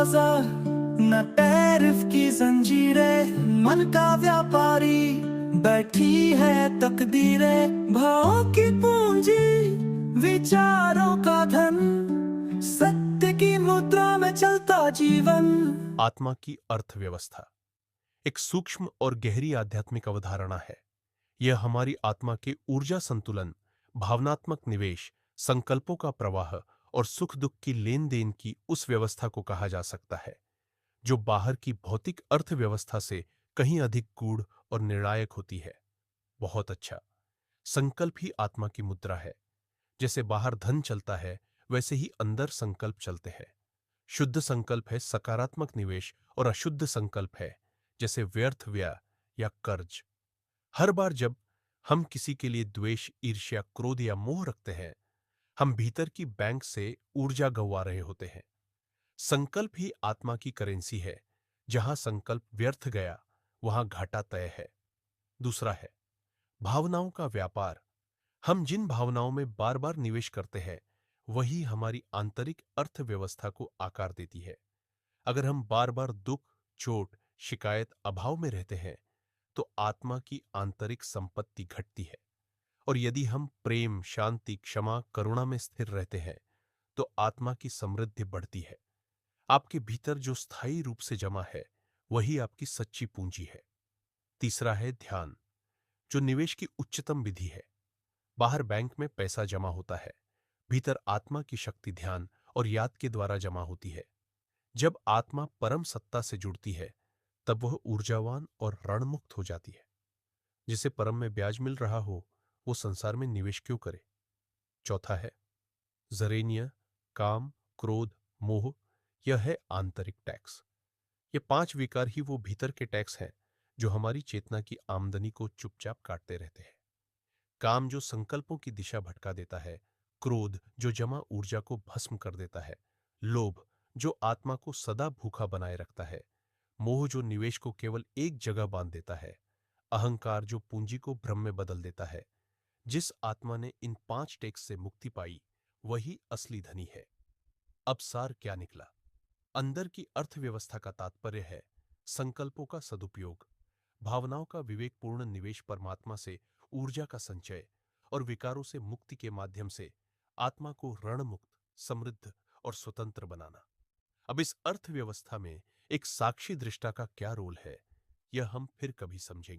बाजार, न टैरिफ की जंजीरें, मन का व्यापारी, बैठी है तकदीरें, भावों की पूंजी, विचारों का धन, सत्य की मुद्रा में चलता जीवन। आत्मा की अर्थव्यवस्था एक सूक्ष्म और गहरी आध्यात्मिक अवधारणा है। यह हमारी आत्मा के ऊर्जा संतुलन, भावनात्मक निवेश, संकल्पों का प्रवाह और सुख दुख की लेन देन की उस व्यवस्था को कहा जा सकता है जो बाहर की भौतिक अर्थव्यवस्था से कहीं अधिक गूढ़ और निर्णायक होती है। बहुत अच्छा। संकल्प ही आत्मा की मुद्रा है। जैसे बाहर धन चलता है, वैसे ही अंदर संकल्प चलते हैं। शुद्ध संकल्प है सकारात्मक निवेश और अशुद्ध संकल्प है जैसे व्यर्थ व्यय या कर्ज। हर बार जब हम किसी के लिए द्वेष, ईर्ष्या, क्रोध या मोह रखते हैं, हम भीतर की बैंक से ऊर्जा गंवा रहे होते हैं। संकल्प ही आत्मा की करेंसी है। जहां संकल्प व्यर्थ गया, वहां घाटा तय है। दूसरा है भावनाओं का व्यापार। हम जिन भावनाओं में बार बार निवेश करते हैं, वही हमारी आंतरिक अर्थव्यवस्था को आकार देती है। अगर हम बार बार दुख, चोट, शिकायत, अभाव में रहते हैं, तो आत्मा की आंतरिक संपत्ति घटती है। और यदि हम प्रेम, शांति, क्षमा, करुणा में स्थिर रहते हैं, तो आत्मा की समृद्धि बढ़ती है। आपके भीतर जो स्थायी रूप से जमा है, वही आपकी सच्ची पूंजी है। तीसरा है ध्यान, जो निवेश की उच्चतम विधि है। बाहर बैंक में पैसा जमा होता है, भीतर आत्मा की शक्ति ध्यान और याद के द्वारा जमा होती है। जब आत्मा परम सत्ता से जुड़ती है, तब वह ऊर्जावान और ऋणमुक्त हो जाती है। जिसे परम में ब्याज मिल रहा हो, वो संसार में निवेश क्यों करे। चौथा है जरेनिया, काम, क्रोध, मोह। यह है आंतरिक टैक्स। ये 5 विकार ही वो भीतर के टैक्स हैं जो हमारी चेतना की आमदनी को चुपचाप काटते रहते हैं। काम जो संकल्पों की दिशा भटका देता है, क्रोध जो जमा ऊर्जा को भस्म कर देता है, लोभ जो आत्मा को सदा भूखा बनाए रखता है, मोह जो निवेश को केवल एक जगह बांध देता है, अहंकार जो पूंजी को भ्रम में बदल देता है। जिस आत्मा ने इन 5 टैक्स से मुक्ति पाई, वही असली धनी है। अब सार क्या निकला? अंदर की अर्थव्यवस्था का तात्पर्य है संकल्पों का सदुपयोग, भावनाओं का विवेकपूर्ण निवेश, परमात्मा से ऊर्जा का संचय और विकारों से मुक्ति के माध्यम से आत्मा को ऋण मुक्त, समृद्ध और स्वतंत्र बनाना। अब इस अर्थव्यवस्था में एक साक्षी दृष्टा का क्या रोल है, यह हम फिर कभी समझेंगे।